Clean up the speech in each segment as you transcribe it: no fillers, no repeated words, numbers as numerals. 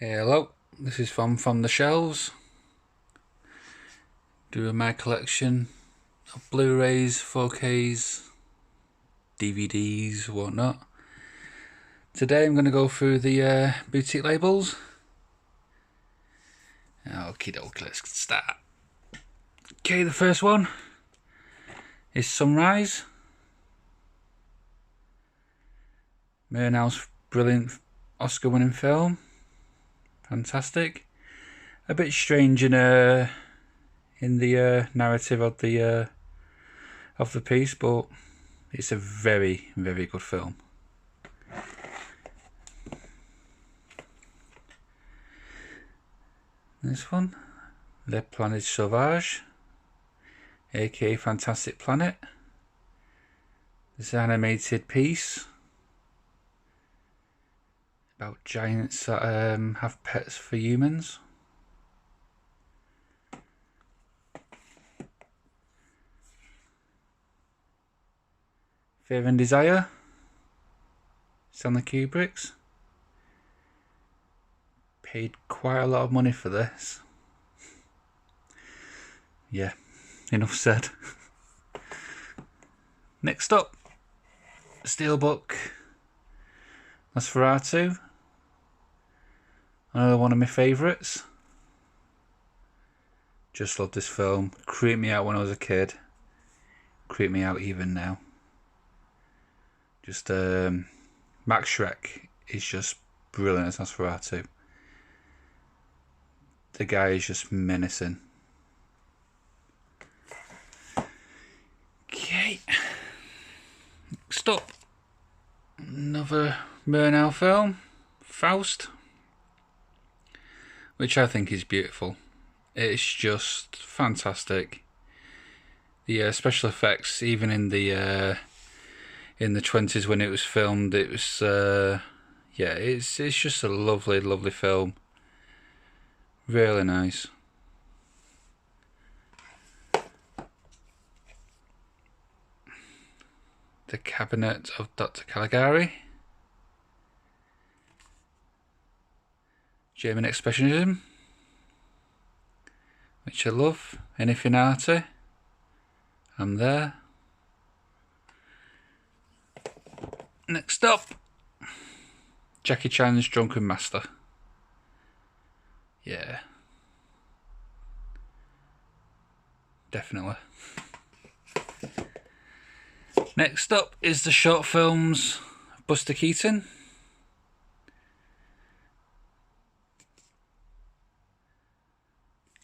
Hello, this is from the shelves. Doing my collection of Blu-rays, 4Ks, DVDs, whatnot. Today I'm going to go through the boutique labels. Okie dokie, let's start. Okay, the first one is Sunrise. Murnau's brilliant Oscar-winning film. Fantastic. A bit strange in the narrative of the piece, but it's a very, very good film. This one, Le Planète Sauvage, aka Fantastic Planet. This animated piece about giants that have pets for humans. Fear and Desire, Stanley Kubrick's. Paid quite a lot of money for this. Yeah, enough said. Next up, Steelbook Nosferatu. Another one of my favourites. Just love this film. Creeped me out when I was a kid. Creeped me out even now. Just Max Schreck is just brilliant as Nosferatu. The guy is just menacing. Okay. Next up, another Murnau film, Faust, which I think is beautiful. It's just fantastic. The special effects, even in the 20s when it was filmed, it was yeah, it's just a lovely, lovely film. Really nice. The Cabinet of Dr. Caligari. German Expressionism, which I love. Infinity. I'm there. Next up, Jackie Chan's Drunken Master. Yeah. Definitely. Next up is the short films of Buster Keaton.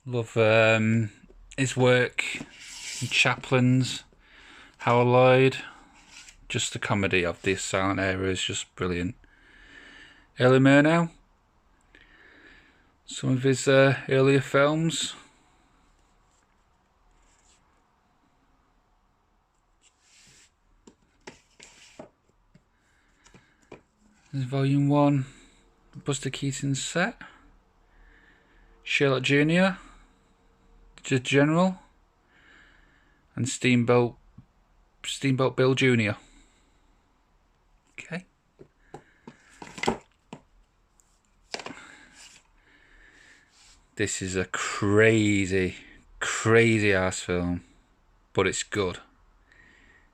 Love his work in Chaplin's, Howard Lloyd. Just the comedy of the silent era is just brilliant. Early Murnau. Some of his earlier films. There's Volume 1, Buster Keaton's set. Sherlock Jr., The General, and Steamboat Bill Jr. Okay. This is a crazy, crazy ass film, but it's good.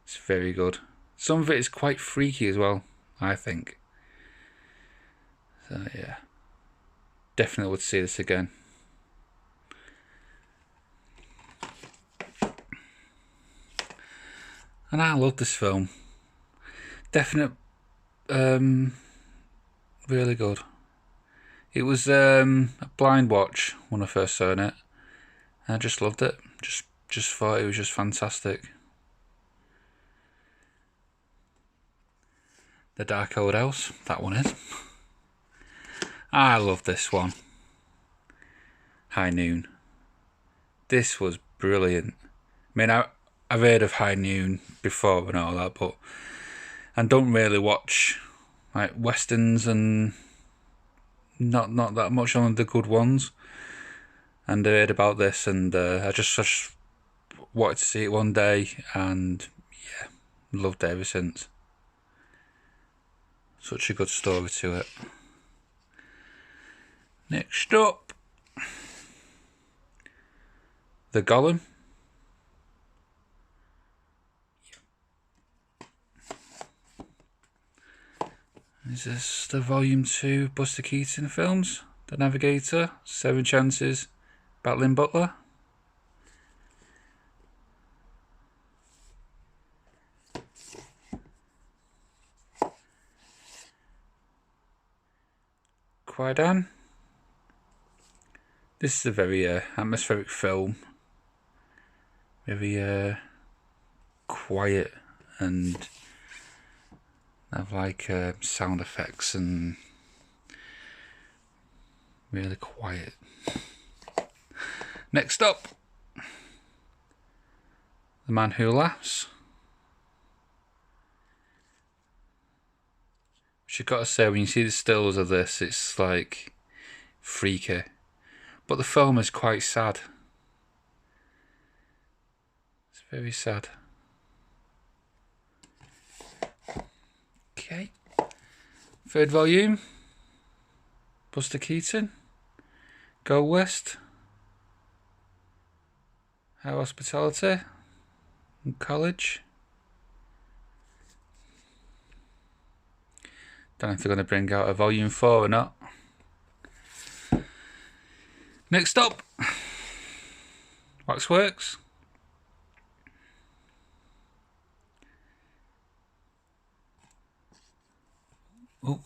It's very good. Some of it is quite freaky as well, I think. So yeah, definitely would see this again. And I love this film. Definite, really good. It was a blind watch when I first saw it, and I just loved it. Just thought it was just fantastic. The Dark Old House, that one is. I love this one. High Noon. This was brilliant. I mean, I've heard of High Noon before and all that, but I don't really watch like westerns and not that much on the good ones. And I heard about this, and I just wanted to see it one day, and yeah, loved it ever since. Such a good story to it. Next up, the Golem. This is the Volume 2 Buster Keaton films. The Navigator, Seven Chances, Battling Butler. Quaidan. This is a very atmospheric film. Very quiet and have like sound effects and really quiet. Next up, The Man Who Laughs. Which I've got to say, when you see the stills of this, it's like freaky. But the film is quite sad. It's very sad. Okay. Third volume. Buster Keaton. Go West. Our Hospitality. And College. Don't know if they're going to bring out a volume 4 or not. Next up, Waxworks. Ooh,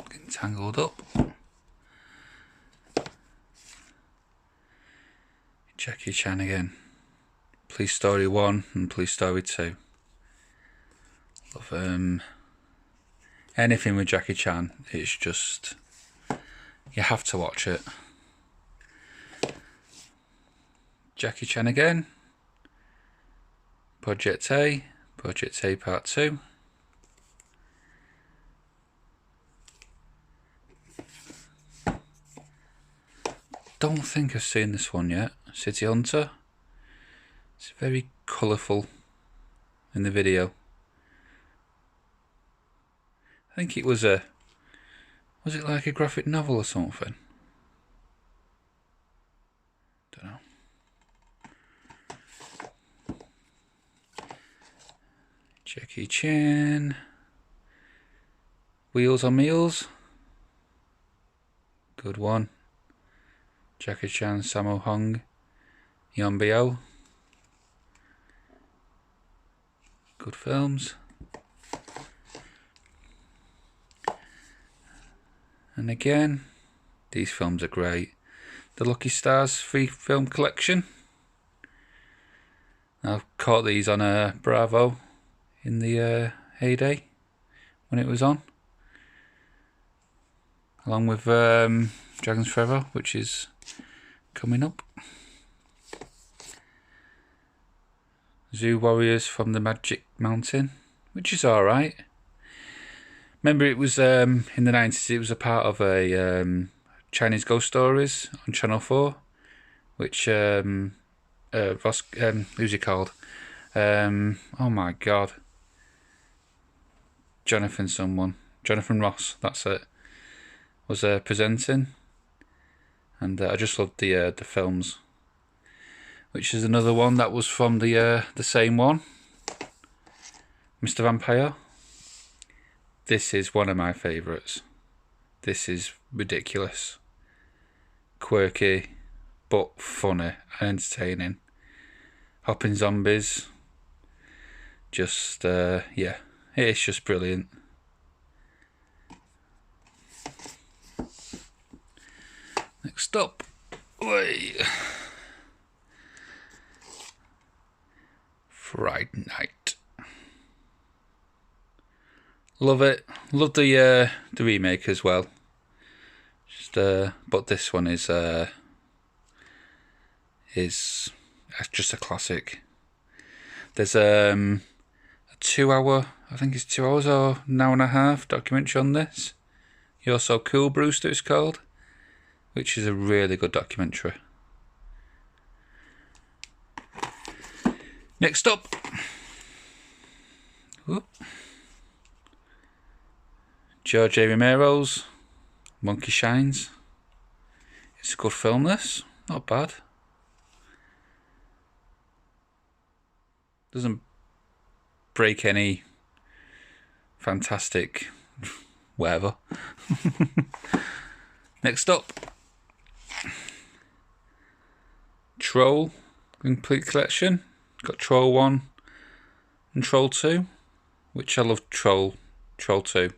getting tangled up. Jackie Chan again. Police Story 1 and Police Story 2. Love anything with Jackie Chan, it's just, you have to watch it. Jackie Chan again. Project A Part 2. Don't think I've seen this one yet. City Hunter. It's very colourful in the video. I think it was it like a graphic novel or something? Don't know. Jackie Chan. Wheels on Meals. Good one. Jackie Chan, Sammo Hung, Yeonbyo. Good films. And again, these films are great. The Lucky Stars free film collection. I've caught these on Bravo in the heyday when it was on, along with Dragons Forever, which is coming up. Zoo Warriors from the Magic Mountain, which is alright. Remember, it was in the 90s, it was a part of a Chinese Ghost Stories on Channel 4, which who's he called? Oh my god. Jonathan Ross, that's it, was presenting. And I just loved the films. Which is another one that was from the same one, Mr. Vampire. This is one of my favourites. This is ridiculous, quirky, but funny and entertaining. Hopping zombies. Just yeah, it's just brilliant. Next up, Friday Night. Love it. Love the remake as well. Just but this one is just a classic. There's a 2 hour, I think it's 2 hours or an hour and a half documentary on this. You're So Cool, Brewster, it's called, which is a really good documentary. Next up, George A. Romero's Monkey Shines. It's a good film, this. Not bad. Doesn't break any fantastic whatever. Next up, Troll Complete Collection. Got Troll 1 and Troll 2, which I love. Troll 2.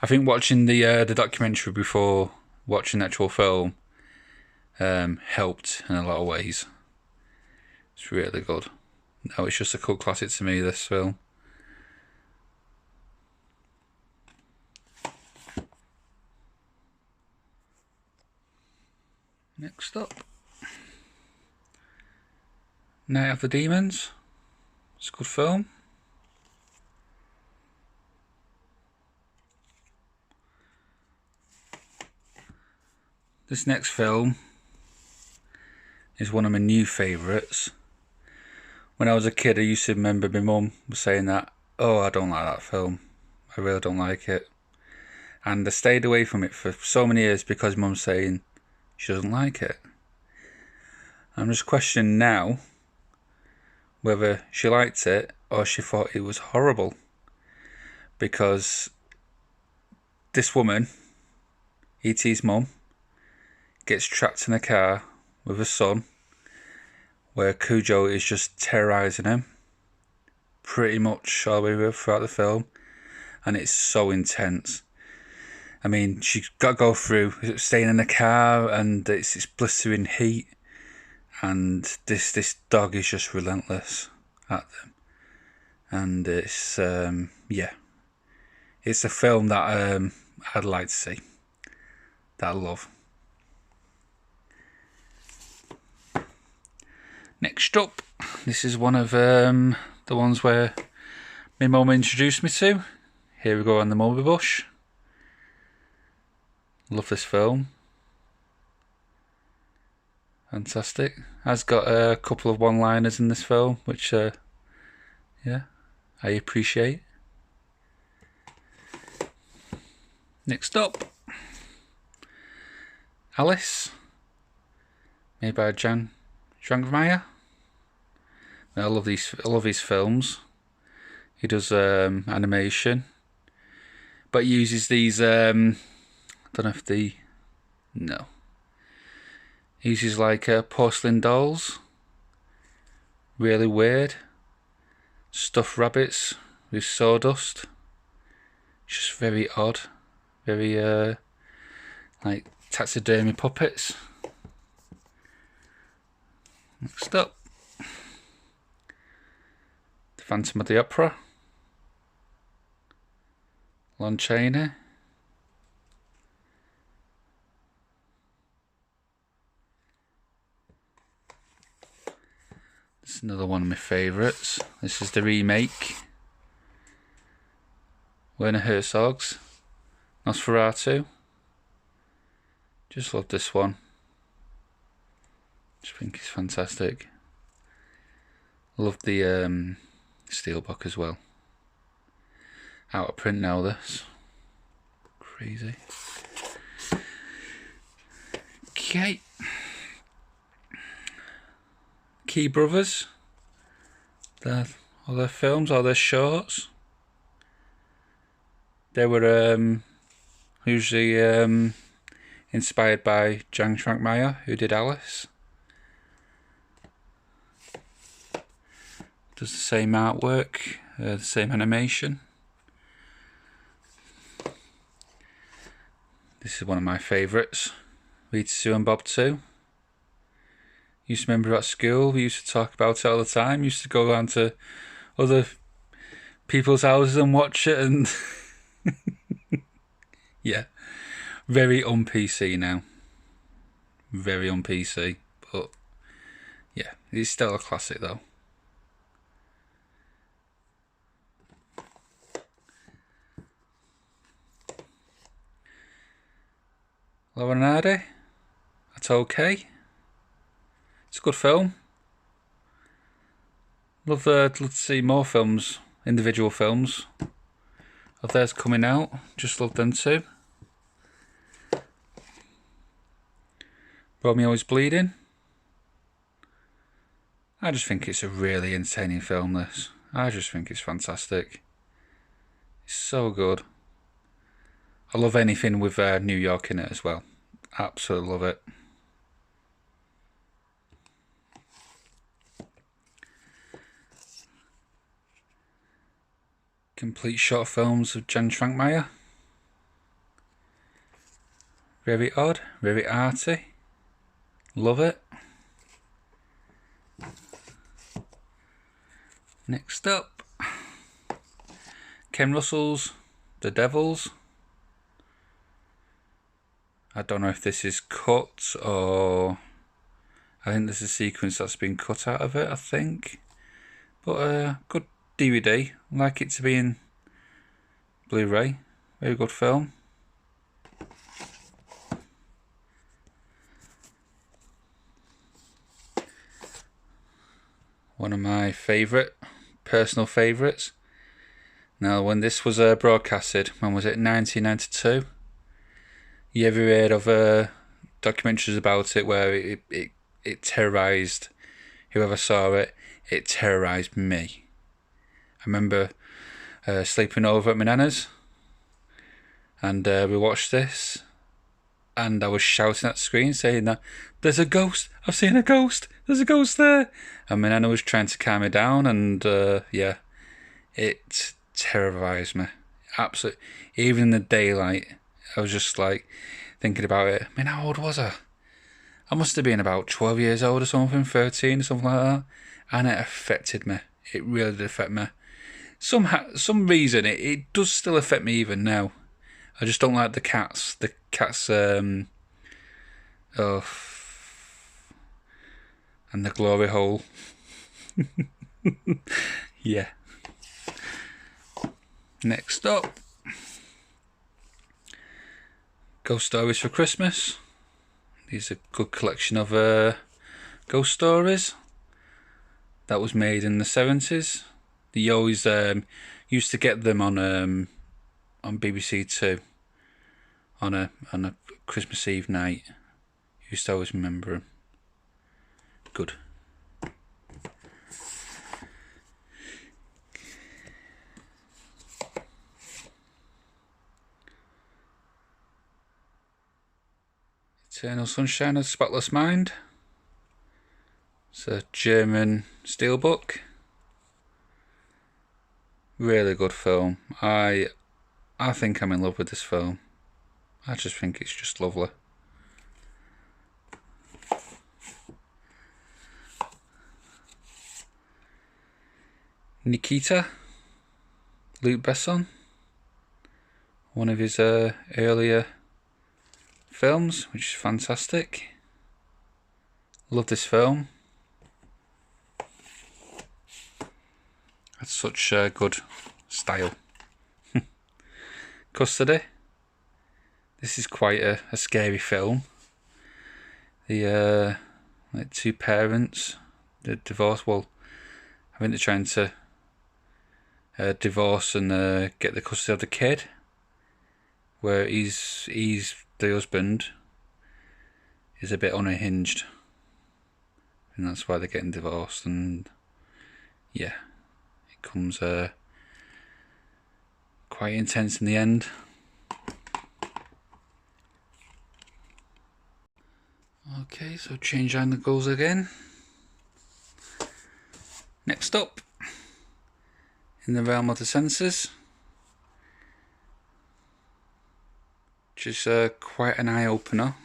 I think watching the documentary before watching the actual film helped in a lot of ways. It's really good. No, it's just a cult classic to me, this film. Next up, Night of the Demons. It's a good film. This next film is one of my new favourites. When I was a kid, I used to remember my mum saying that, oh, I don't like that film. I really don't like it. And I stayed away from it for so many years because mum's saying she doesn't like it. I'm just questioning now whether she liked it or she thought it was horrible. Because this woman, E.T.'s mum, gets trapped in a car with her son where Cujo is just terrorising him pretty much all the way throughout the film, and it's so intense. I mean, she's got to go through staying in a car and it's blistering heat, and this dog is just relentless at them, and it's it's a film that I'd like to see, that I love. Next up, this is one of the ones where my mum introduced me to. Here We Go on the Mulberry Bush. Love this film. Fantastic. Has got a couple of one-liners in this film, which I appreciate. Next up, Alice, made by Jan Schwankmeyer. I love his films. He does animation, but he uses these. I don't know if he uses like porcelain dolls. Really weird. Stuffed rabbits with sawdust. Just very odd. Very like taxidermy puppets. Next up, The Phantom of the Opera. Lon Chaney. This is another one of my favourites. This is the remake. Werner Herzog's Nosferatu. Just love this one. Just think it's fantastic. Love the steelbook as well. Out of print now, this. Crazy. Okay. Key Brothers. All their films, all their shorts. They were usually inspired by Jan Schwankmeyer, who did Alice. Does the same artwork, the same animation. This is one of my favourites. Rita, Sue and Bob too. Used to remember at school, we used to talk about it all the time. Used to go around to other people's houses and watch it, and yeah, very un-PC now. Very un-PC, but yeah, it's still a classic though. Laura and Hardy, that's okay. It's a good film. Love to see more films, individual films of theirs coming out. Just love them too. Romeo is Bleeding. I just think it's a really entertaining film, this. I just think it's fantastic. It's so good. I love anything with New York in it as well. Absolutely love it. Complete short films of Jan Schwankmeyer. Very odd, very arty. Love it. Next up, Ken Russell's The Devils. I don't know if this is cut or I think there's a sequence that's been cut out of it, I think. But good DVD. I like it to be in Blu-ray. Very good film. One of my personal favourites. Now, when this was broadcasted, when was it? 1992. You ever heard of documentaries about it where it terrorised whoever saw it? It terrorised me. I remember sleeping over at my nana's, and we watched this, and I was shouting at the screen saying that there's a ghost, I've seen a ghost, there's a ghost there. And my nana was trying to calm me down, and yeah, it terrorised me. Absolutely. Even in the daylight, I was just like thinking about it. I mean, how old was I? I must have been about 12 years old or something, 13 or something like that. And it affected me. It really did affect me. Some reason it does still affect me even now. I just don't like the cats. The cats, and the glory hole. Yeah. Next up, Ghost Stories for Christmas. These are a good collection of ghost stories that was made in the 70s. They always used to get them on BBC Two on a Christmas Eve night. Used to always remember them. Good. Eternal Sunshine of the Spotless Mind. It's a German steelbook. Really good film. I think I'm in love with this film. I just think it's just lovely. Nikita, Luc Besson. One of his earlier films, which is fantastic. Love this film. That's such good style. Custody. This is quite a scary film. The like two parents, the divorce. Well, I think they're trying to divorce and get the custody of the kid. Where he's the husband is a bit unhinged, and that's why they're getting divorced. And yeah, it comes quite intense in the end. Okay, so change angles again. Next up, In the Realm of the Senses, which is quite an eye-opener.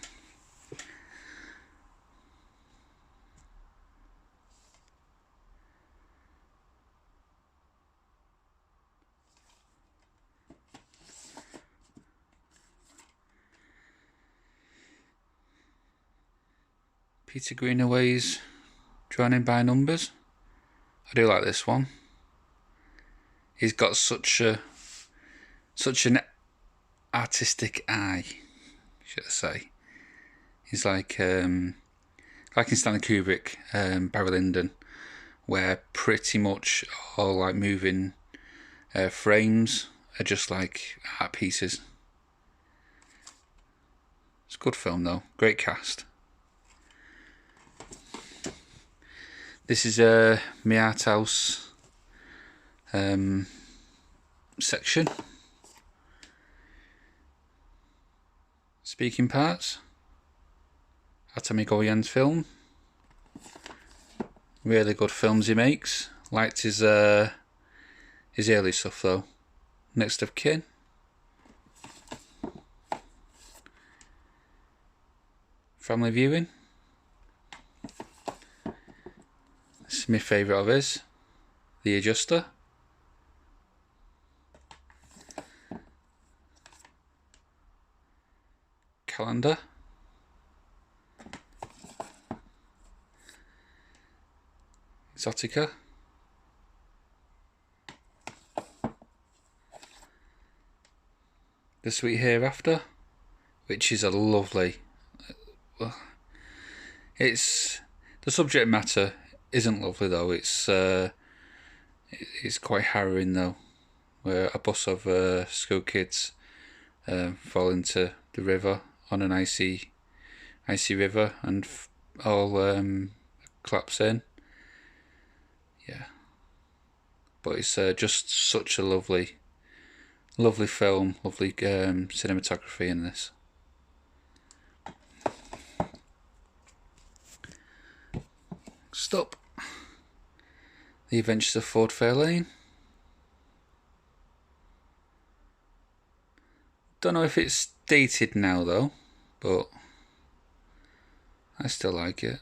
Peter Greenaway's Drowning by Numbers. I do like this one. He's got such an artistic eye, should I say. He's like in Stanley Kubrick, Barry Lyndon, where pretty much all like moving frames are just like art pieces. It's a good film though, great cast. This is my art house section. Speaking parts. Atami Goyan's film. Really good films he makes. Liked his early stuff though. Next of Kin. Family Viewing. This is my favourite of his. The Adjuster. Calendar. Exotica. The Sweet Hereafter, which is a lovely. It's the subject matter isn't lovely though. It's quite harrowing though, where a bus of school kids fall into the river on an icy river and all collapse in. Yeah, but it's just such a lovely film, lovely cinematography in this. Stop. The Adventures of Ford Fairlane. Don't know if it's dated now though, but I still like it.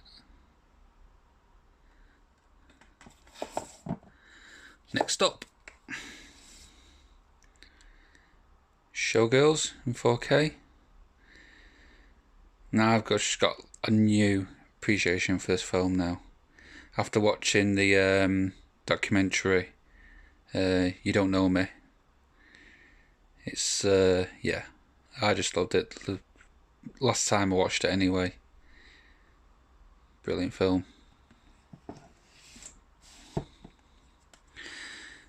Next up, Showgirls in 4K. Now I've just got a new appreciation for this film now. After watching the documentary, You Don't Know Me. It's, yeah, I just loved it. The last time I watched it anyway. Brilliant film.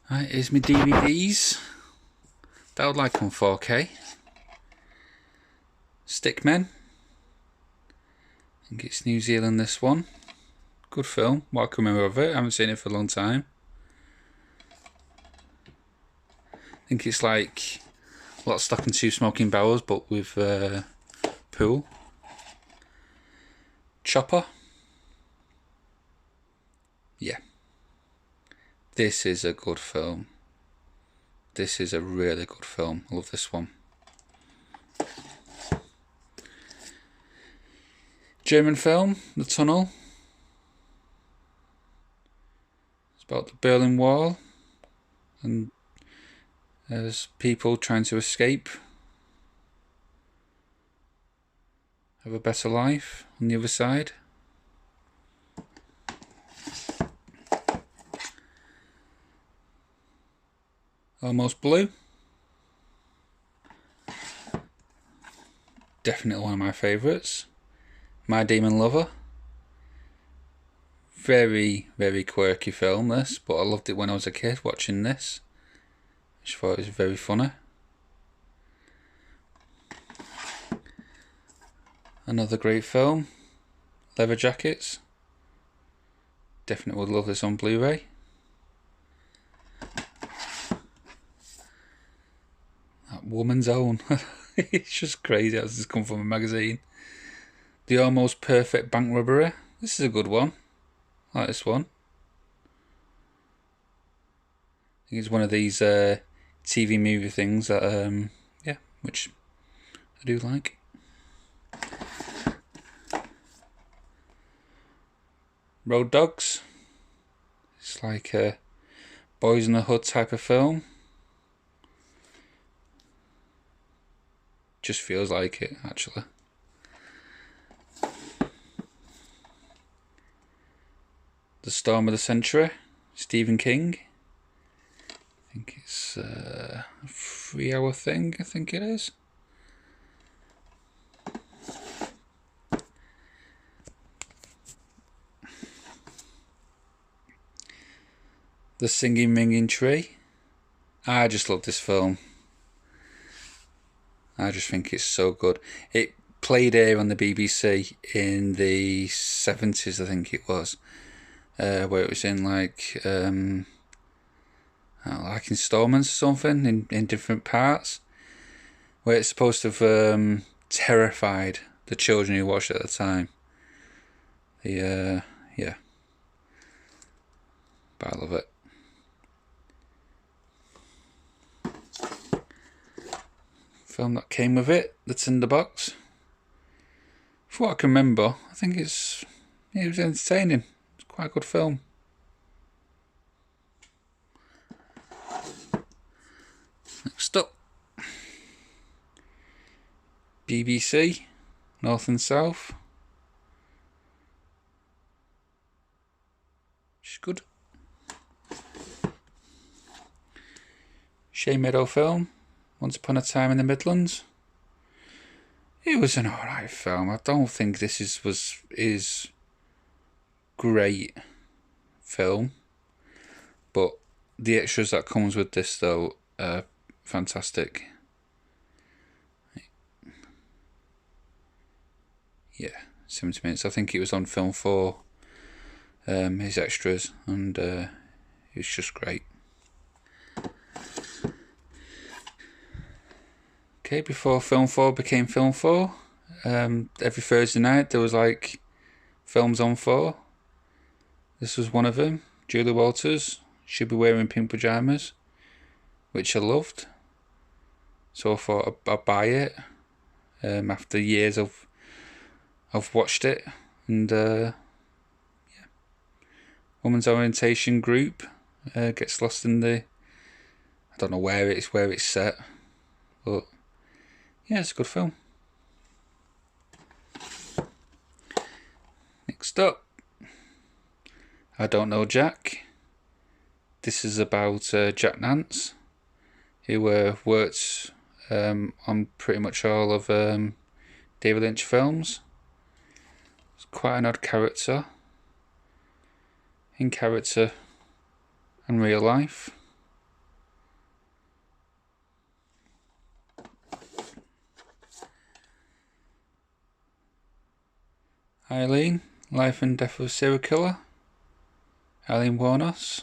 Right, here's my DVDs. That I would like on 4K. Stickmen. I think it's New Zealand, this one. Good film. What I can remember of it. I haven't seen it for a long time. I think it's like a lot of Stock and Two Smoking Barrels, but with pool. Chopper. Yeah. This is a good film. This is a really good film. I love this one. German film, The Tunnel. It's about the Berlin Wall and there's people trying to escape, have a better life on the other side. Almost Blue. Definitely one of my favourites. My Demon Lover. Very, very quirky film this, but I loved it when I was a kid watching this. I just thought it was very funny. Another great film. Leather Jackets. Definitely would love this on Blu-ray. Woman's Own. It's just crazy how this has come from a magazine. The Almost Perfect Bank Robbery. This is a good one. I like this one. I think it's one of these TV movie things that, yeah, which I do like. Road Dogs. It's like a Boys in the Hood type of film. Just feels like it, actually. The Storm of the Century, Stephen King. I think it's a 3-hour thing, I think it is. The Singing Ringing Tree. I just love this film. I just think it's so good. It played here on the BBC in the 70s, I think it was. where it was in like installments or something in different parts, where it's supposed to have terrified the children who watched it at the time. Yeah, but I love it. Film that came with it, that's in the box. For what I can remember, I think it was entertaining. It's quite a good film. Next up, BBC, North and South. It's good. Shea Meadow film, Once Upon a Time in the Midlands. It was an alright film. I don't think this is great film, but the extras that comes with this though are fantastic. Yeah, 70 minutes. I think it was on Film 4, his extras, and it's just great. Okay, before Film 4 became Film 4, every Thursday night there was like films on 4. This was one of them. Julie Walters, She'll Be Wearing Pink Pyjamas, which I loved. So I thought I'd buy it after years I've watched it. And woman's orientation group gets lost in the... I don't know where it's set, but yeah, it's a good film. Next up, I Don't Know Jack. This is about Jack Nance, who worked on pretty much all of David Lynch films. He's quite an odd character, in character and real life. Eileen, Life and Death of a Serial Killer. Eileen Wuornos,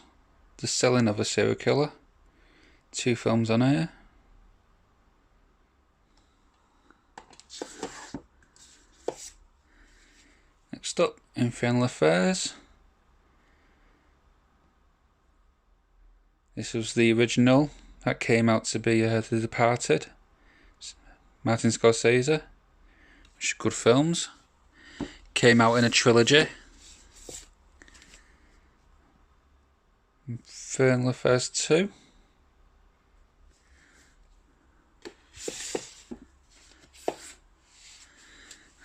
The Selling of a Serial Killer. 2 films on here. Next up, Infernal Affairs. This was the original that came out to be The Departed. Martin Scorsese. Which are good films. Came out in a trilogy. Infernal Affairs 2.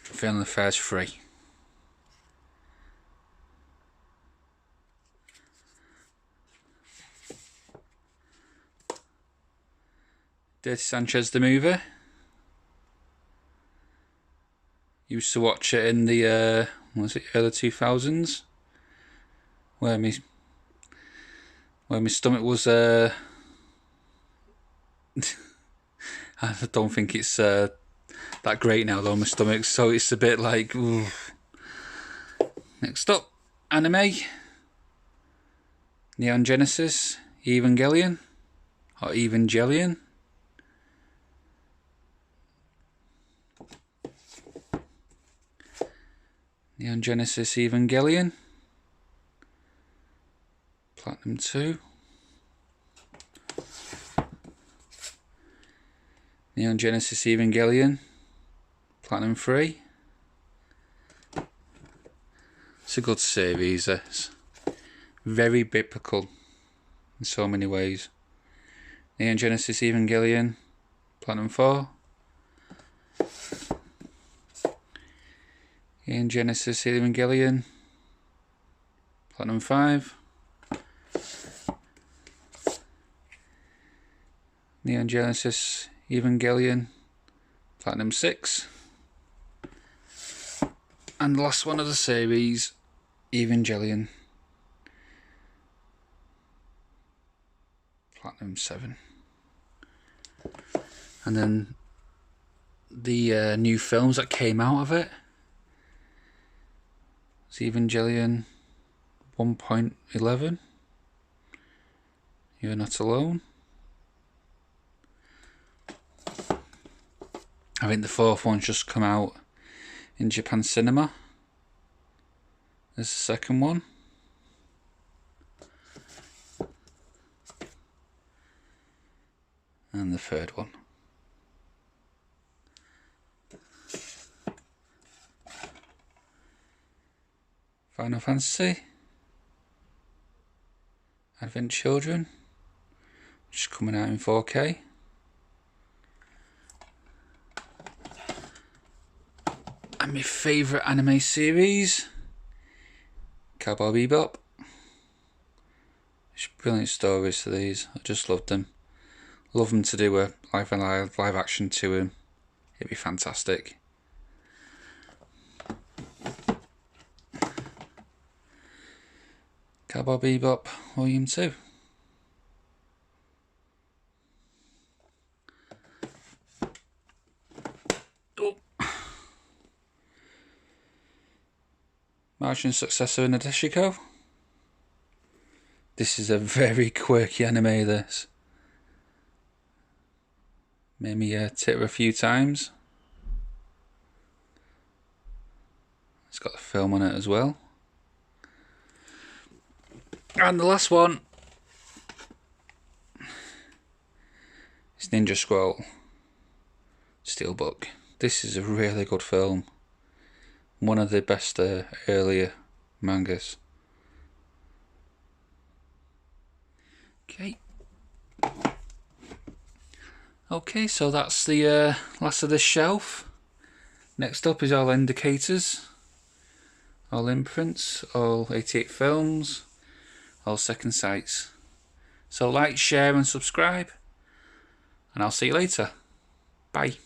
Infernal Affairs 3. Dirty Sanchez the movie. Used to watch it in the early 2000s, where my stomach was I don't think it's that great now though, my stomach, so it's a bit like ooh. Next up, anime. Neon Genesis Evangelion, or Evangelion. Neon Genesis Evangelion. Platinum 2. Neon Genesis Evangelion. Platinum 3. It's a good series, this. Very biblical in so many ways. Neon Genesis Evangelion. Platinum 4. Neon Genesis Evangelion. Platinum 5. Neon Genesis Evangelion. Platinum 6. And the last one of the series, Evangelion. Platinum 7. And then the new films that came out of it. It's Evangelion 1.11. You're Not Alone. I think the fourth one's just come out in Japan cinema. There's the second one. And the third one. Final Fantasy. Advent Children. Just coming out in 4K. And my favourite anime series, Cowboy Bebop. It's brilliant stories to these. I just loved them. Love them to do a live action to them. It'd be fantastic. Cowboy Bebop Volume 2. Oh. Martian successor in Nadeshiko. This is a very quirky anime, this. Made me titter a few times. It's got the film on it as well. And the last one is Ninja Scroll Steelbook. This is a really good film. One of the best earlier mangas. Okay, so that's the last of this shelf. Next up is all indicators, all imprints, all 88 films, all second sights. So like, share and subscribe, and I'll see you later. Bye.